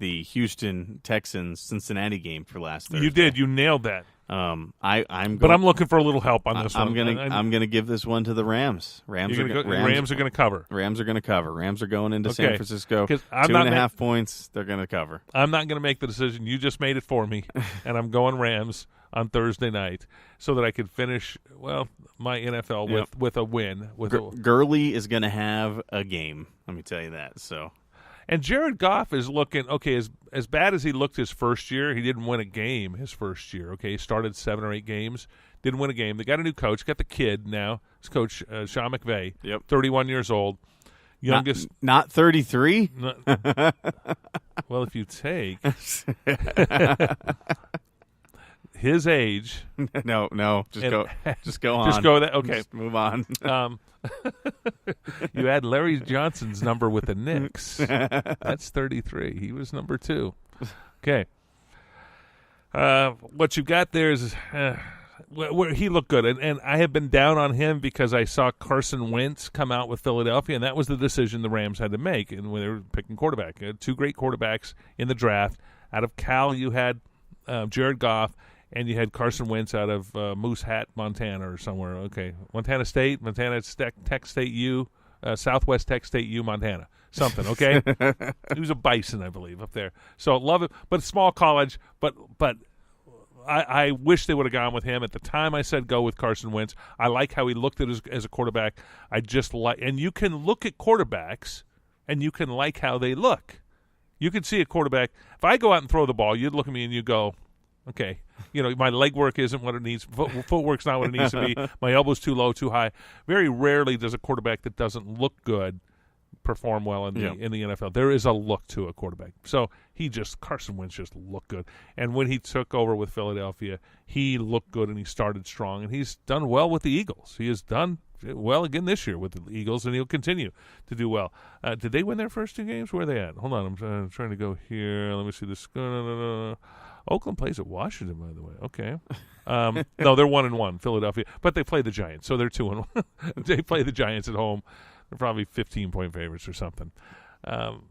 the Houston Texans Cincinnati game for last Thursday. You did. You nailed that. I'm looking for a little help on this one. I'm gonna give this one to the Rams. Rams are going to cover. Rams are going to cover. Rams are going into San Francisco. 2.5 points. They're going to cover. I'm not going to make the decision. You just made it for me, and I'm going Rams on Thursday night so that I can finish my NFL with a win. Gurley is going to have a game. Let me tell you that. So. And Jared Goff is looking, as bad as he looked his first year, he didn't win a game his first year, He started 7 or 8 games, didn't win a game. They got a new coach, got the kid now. His coach, Sean McVay, 31 years old. Youngest. Not 33? Well, if you take his age. No, just go on. Just go that. Okay. Just move on. You add Larry Johnson's number with the Knicks. That's 33. He was number 2. Okay. What you've got there is he looked good, and I have been down on him because I saw Carson Wentz come out with Philadelphia, and that was the decision the Rams had to make, and when they were picking quarterback. They had 2 great quarterbacks in the draft. Out of Cal, you had Jared Goff. And you had Carson Wentz out of Moose Hat, Montana, or somewhere. Okay, Montana State, Montana Tech State U, Southwest Tech State U, Montana, something. Okay, he was a Bison, I believe, up there. So love it, but small college. But I wish they would have gone with him at the time. I said go with Carson Wentz. I like how he looked at as a quarterback. I just like, and you can look at quarterbacks, and you can like how they look. You can see a quarterback. If I go out and throw the ball, you'd look at me and you go, okay, my leg work isn't what it needs. Footwork's not what it needs to be. My elbow's too low, too high. Very rarely does a quarterback that doesn't look good perform well in the NFL. There is a look to a quarterback. So Carson Wentz just looked good. And when he took over with Philadelphia, he looked good and he started strong. And he's done well with the Eagles. He has done well again this year with the Eagles, and he'll continue to do well. Did they win their first 2 games? Where are they at? Hold on, I'm trying to go here. Let me see this. Oakland plays at Washington, by the way. Okay. No, they're 1-1, Philadelphia. But they play the Giants, so they're 2-1. They play the Giants at home. They're probably 15-point favorites or something. Philly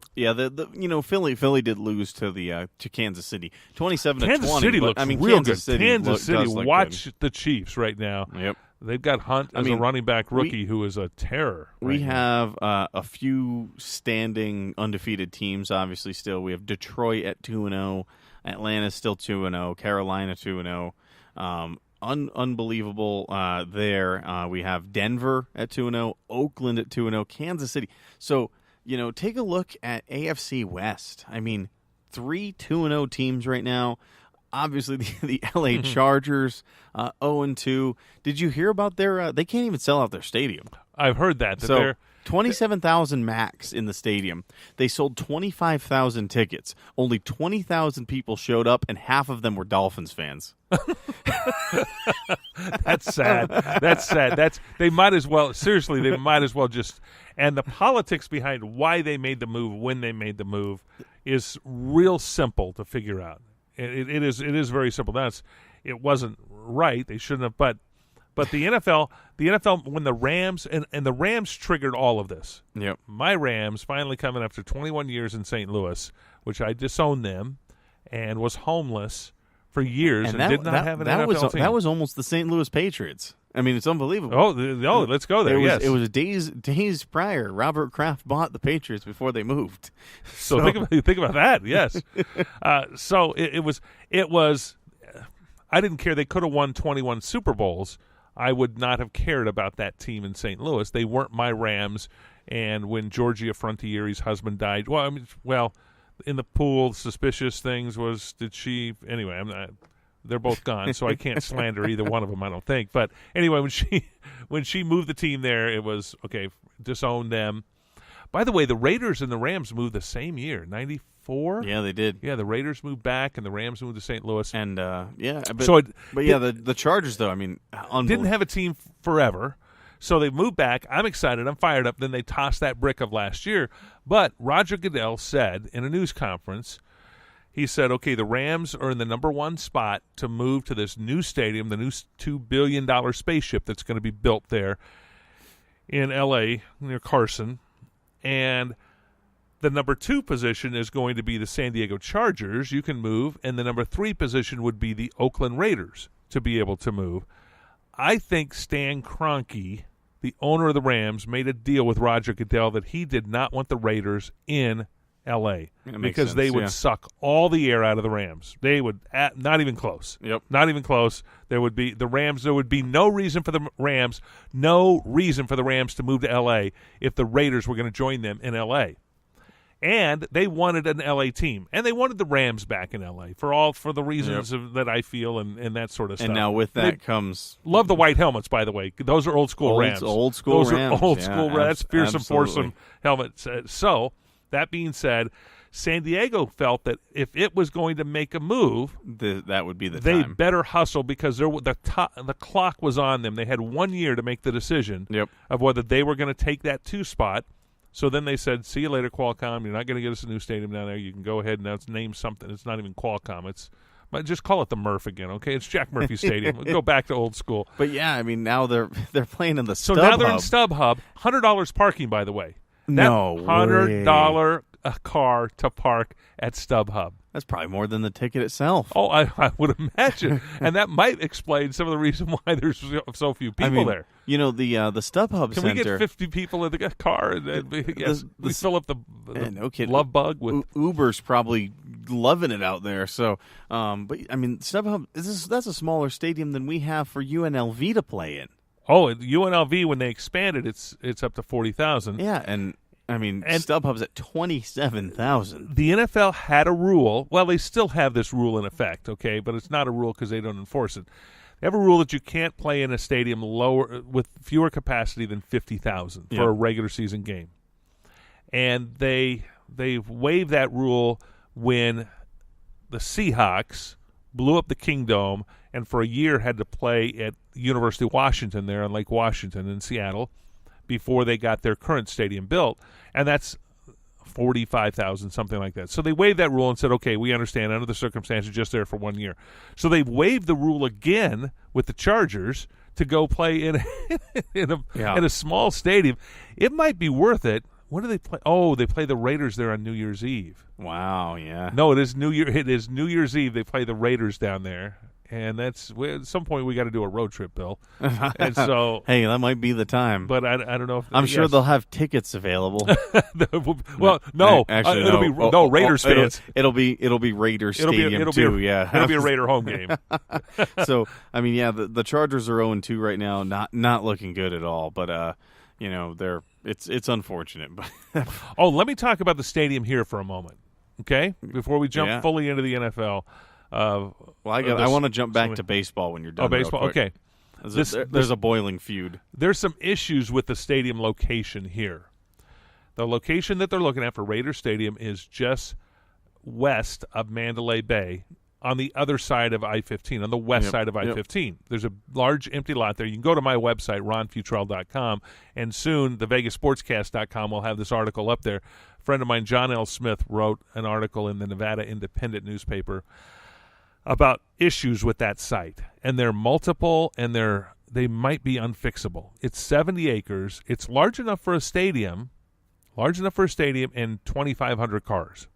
did lose to Kansas City, 27-20. Kansas City looks real good. Kansas City, watch the Chiefs right now. Yep. They've got Hunt as a running back rookie who is a terror. We have a few standing undefeated teams, obviously, still. We have Detroit at 2-0. Atlanta's still 2-0. Carolina 2-0. Unbelievable there. We have Denver at 2-0. Oakland at 2-0. Kansas City. So, take a look at AFC West. I mean, 3 2-0 teams right now. Obviously, the LA Chargers, 0-2. Did you hear about they can't even sell out their stadium. I've heard that. So 27,000 max in the stadium. They sold 25,000 tickets. Only 20,000 people showed up, and half of them were Dolphins fans. That's sad. That's sad. They might as well just. And the politics behind why they made the move, when they made the move, is real simple to figure out. It is very simple. It wasn't right. They shouldn't have. But the NFL, when the Rams and the Rams triggered all of this. Yep. My Rams finally coming after 21 years in St. Louis, which I disowned them and was homeless for years and did not have an NFL team. That was almost the St. Louis Patriots. I mean, it's unbelievable. Oh, let's go there. It was days prior. Robert Kraft bought the Patriots before they moved. So think about that. Yes. So it was. I didn't care. They could have won 21 Super Bowls. I would not have cared about that team in St. Louis. They weren't my Rams. And when Georgia Frontieri's husband died, in the pool, suspicious things was anyway. I'm not. They're both gone, so I can't slander either one of them, I don't think. But anyway, when she moved the team there, it was, okay, disown them. By the way, the Raiders and the Rams moved the same year, 94? Yeah, they did. Yeah, the Raiders moved back, and the Rams moved to St. Louis. And, the Chargers, though, I mean, didn't have a team forever. So they moved back. I'm excited. I'm fired up. Then they tossed that brick of last year. But Roger Goodell said in a news conference, he said, okay, the Rams are in the number 1 spot to move to this new stadium, the new $2 billion spaceship that's going to be built there in L.A. near Carson. And The number 2 position is going to be the San Diego Chargers. You can move. And the number 3 position would be the Oakland Raiders to be able to move. I think Stan Kroenke, the owner of the Rams, made a deal with Roger Goodell that he did not want the Raiders in L.A. because they would suck all the air out of the Rams. They would not even close. Yep. Not even close. There would be the Rams. There would be no reason for the Rams to move to L.A. if the Raiders were going to join them in L.A. And they wanted an L.A. team, and they wanted the Rams back in L.A. for the reasons that I feel and that sort of stuff. And now with that comes love the white helmets, by the way. Those are old school Rams. Old school Rams. Those are old school Rams. That's fearsome, foursome helmets. So that being said, San Diego felt that if it was going to make a move, that would be the they time. better hustle because the clock was on them. They had 1 year to make the decision of whether they were going to take that 2 spot. So then they said, see you later, Qualcomm. You're not going to get us a new stadium down there. You can go ahead and now name something. It's not even Qualcomm. But just call it the Murph again, okay? It's Jack Murphy Stadium. We'll go back to old school. But, yeah, I mean, now they're playing in the StubHub. So now they're in StubHub. $100 parking, by the way. No way. $100 a car to park at StubHub. That's probably more than the ticket itself. Oh, I would imagine. And that might explain some of the reason why there's so few people there. You know, the StubHub Can Center. we get 50 people in the car? And we fill up the no kidding. love bug with Uber's probably loving it out there. So, but I mean, StubHub that's a smaller stadium than we have for UNLV to play in. Oh, at UNLV when they expanded, it's up to 40,000. Yeah, and I mean, StubHub's at 27,000. The NFL had a rule. Well, they still have this rule in effect, okay, but it's not a rule because they don't enforce it. They have a rule that you can't play in a stadium with fewer capacity than 50,000 for a regular season game. And they waived that rule when the Seahawks blew up the Kingdome and for a year had to play at University of Washington there on Lake Washington in Seattle before they got their current stadium built. And that's 45,000, something like that. So they waived that rule and said, okay, we understand under the circumstances, just there for 1 year. So they waived the rule again with the Chargers to go play in a small stadium. It might be worth it. When do they play? Oh, they play the Raiders there on New Year's Eve. Wow, yeah. No, it is New Year's Eve. They play the Raiders down there. And at some point we got to do a road trip, Bill. And so, hey, that might be the time. But I don't know if I'm sure they'll have tickets available. Well, no, actually, it'll be Raiders fans. It'll be Raiders Stadium too. Yeah, it'll be a Raider home game. So I mean, yeah, the Chargers are 0-2 right now, not looking good at all. But you know, it's unfortunate. But let me talk about the stadium here for a moment, okay? Before we jump fully into the NFL. I want to jump back to baseball when you're done. Oh, baseball. Okay. There's a boiling feud. There's some issues with the stadium location here. The location that they're looking at for Raider Stadium is just west of Mandalay Bay, on the other side of I-15, on the west side of I-15. Yep. There's a large empty lot there. You can go to my website, ronfutrell.com, and soon the VegasSportscast.com will have this article up there. A friend of mine, John L. Smith, wrote an article in the Nevada Independent newspaper about issues with that site, and they're multiple, and they might be unfixable. It's 70 acres. It's large enough for a stadium, and 2,500 cars.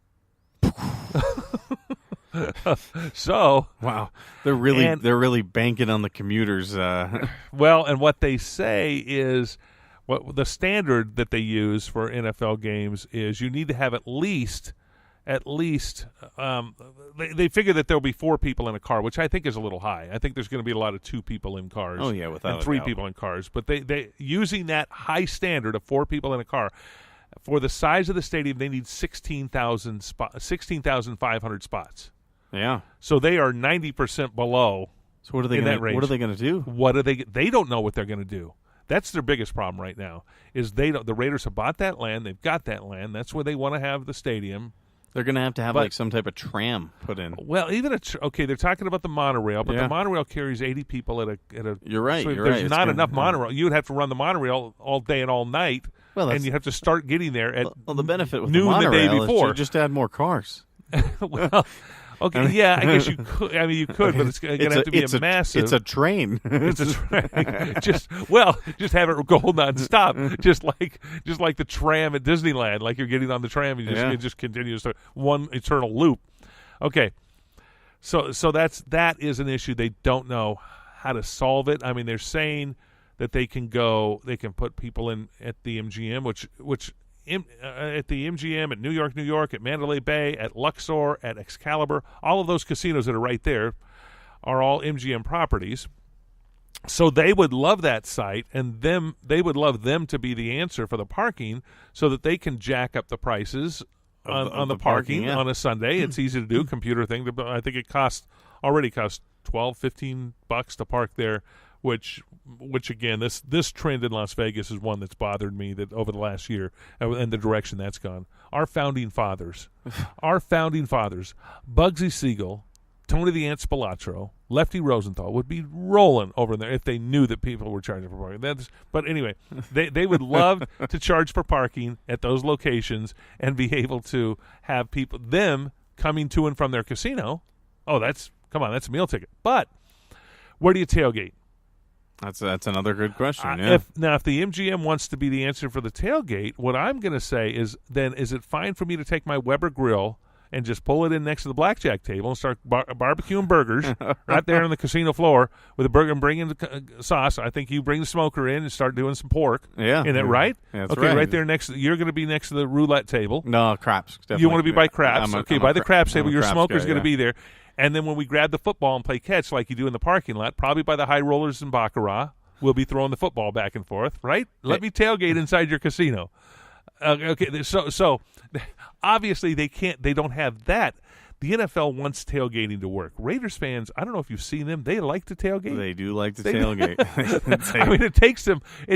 So wow, they're really banking on the commuters. Well, and what they say is, what the standard that they use for NFL games is you need to have at least. They figure that there'll be 4 people in a car, which I think is a little high. I think there's going to be a lot of 2 people in cars. Oh yeah, without and 3 people in cars. But they using that high standard of 4 people in a car for the size of the stadium, they need 16,500 spots. Yeah. So they are 90% below. So what are they going to do? They don't know what they're going to do. That's their biggest problem right now. Is the Raiders have bought that land. They've got that land. That's where they want to have the stadium. They're going to have like some type of tram put in. Well, even they're talking about the monorail, but the monorail carries 80 people at a. You're right. So you're there's right. not enough monorail. You would have to run the monorail all day and all night, and you have to start getting there at the benefit with noon the monorail the day before. is just add more cars. Well, okay, yeah, I guess you could. I mean, you could, but it's going to have to be a massive. It's a train. It's a train. just have it go nonstop, just like the tram at Disneyland. Like you're getting on the tram, it just continues to one eternal loop. Okay, so that is an issue. They don't know how to solve it. I mean, they're saying that they can put people in at the MGM, which. At the MGM, at New York, at Mandalay Bay, at Luxor, at Excalibur, all of those casinos that are right there are all MGM properties. So they would love that site, and they would love them to be the answer for the parking so that they can jack up the prices on the parking on a Sunday. It's easy to do, computer thing. I think it already costs $12-15 to park there, which again, this trend in Las Vegas is one that's bothered me that over the last year and the direction that's gone. Our founding fathers, Bugsy Siegel, Tony the Ant Spilatro, Lefty Rosenthal would be rolling over there if they knew that people were charging for parking. But anyway, they would love to charge for parking at those locations and be able to have them coming to and from their casino. Oh, that's a meal ticket. But where do you tailgate? That's another good question. Yeah. If the MGM wants to be the answer for the tailgate, what I'm going to say is it fine for me to take my Weber grill and just pull it in next to the blackjack table and start barbecuing burgers right there on the casino floor with a burger and bring in the sauce? I think you bring the smoker in and start doing some pork. Yeah. Isn't that right? Yeah, that's okay, right there you're going to be next to the roulette table. No, craps. Definitely. You want to be by craps. By the craps table, your smoker's going to be there. And then when we grab the football and play catch like you do in the parking lot, probably by the high rollers and baccarat, we'll be throwing the football back and forth, right? Let me tailgate inside your casino. Okay, so obviously they don't have that. The NFL wants tailgating to work. Raiders fans, I don't know if you've seen them. They like to tailgate. They do like to tailgate. I mean, it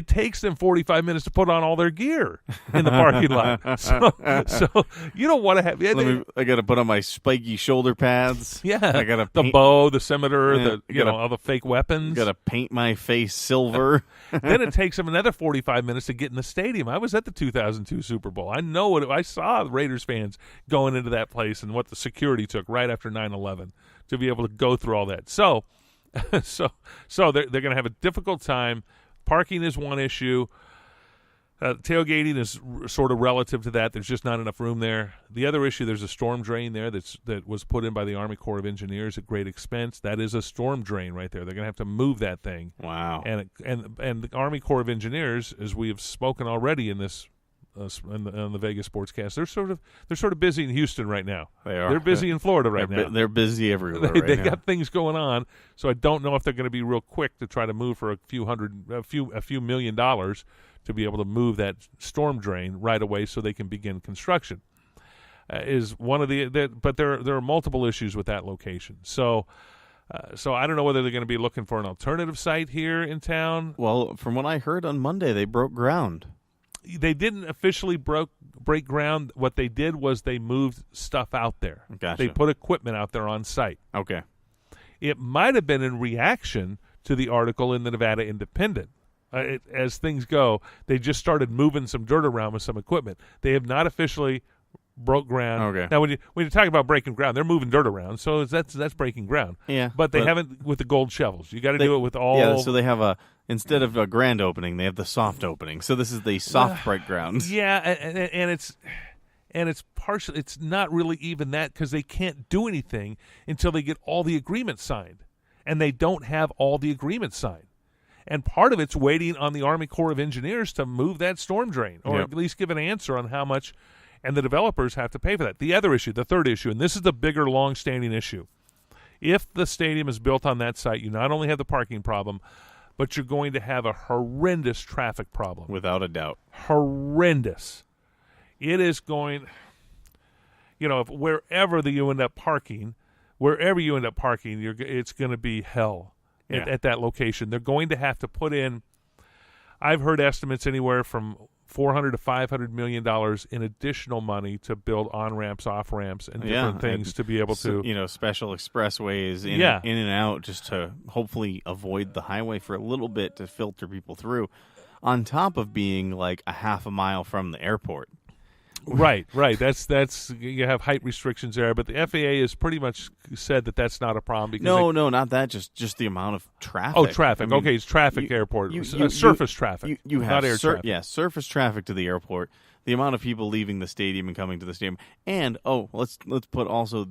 takes them 45 minutes to put on all their gear in the parking lot. So you don't want to have. I got to put on my spiky shoulder pads. Yeah, I got to the bow, the scimitar, all the fake weapons. Got to paint my face silver. Then it takes them another 45 minutes to get in the stadium. I was at the 2002 Super Bowl. I know I saw the Raiders fans going into that place and what the security took right after 9/11 to be able to go through all that. So they're going to have a difficult time. Parking is one issue. Tailgating is sort of relative to that. There's just not enough room there. The other issue, there's a storm drain there that was put in by the Army Corps of Engineers at great expense. That is a storm drain right there. They're going to have to move that thing. Wow. And the Army Corps of Engineers, as we have spoken already in this on the Vegas Sportscast, they're sort of busy in Houston right now. They are. They're busy in Florida right now. They're busy everywhere. They got things going on, so I don't know if they're going to be real quick to try to move for a few $1 million to be able to move that storm drain right away so they can begin construction. Is one of but there are multiple issues with that location. So I don't know whether they're going to be looking for an alternative site here in town. Well, from what I heard on Monday, they broke ground. They didn't officially break ground. What they did was they moved stuff out there. Gotcha. They put equipment out there on site. Okay. It might have been in reaction to the article in the Nevada Independent. As things go, they just started moving some dirt around with some equipment. They have not officially broke ground. Okay. Now, when you talk about breaking ground, they're moving dirt around, so that's breaking ground. Yeah. But they haven't with the gold shovels. You got to do it with all. Yeah. So they have instead of a grand opening, they have the soft opening. So this is the soft break ground. Yeah, and it's partially. It's not really even that because they can't do anything until they get all the agreements signed, and they don't have all the agreements signed. And part of it's waiting on the Army Corps of Engineers to move that storm drain, or at least give an answer on how much. And the developers have to pay for that. The other issue, the third issue, and this is the bigger, long-standing issue. If the stadium is built on that site, you not only have the parking problem, but you're going to have a horrendous traffic problem. Without a doubt. Horrendous. It is going, wherever you end up parking, it's going to be hell at that location. They're going to have to put in, I've heard estimates anywhere from $400 to $500 million in additional money to build on-ramps, off-ramps, and different things to be able to... special expressways in and out just to hopefully avoid the highway for a little bit to filter people through, on top of being like a half a mile from the airport. Right. That's you have height restrictions there, but the FAA has pretty much said that that's not a problem because no, not that. Just the amount of traffic. Oh, traffic. I mean, it's traffic airport. Surface traffic. You have not air traffic. Yeah, surface traffic to the airport. The amount of people leaving the stadium and coming to the stadium, and let's put also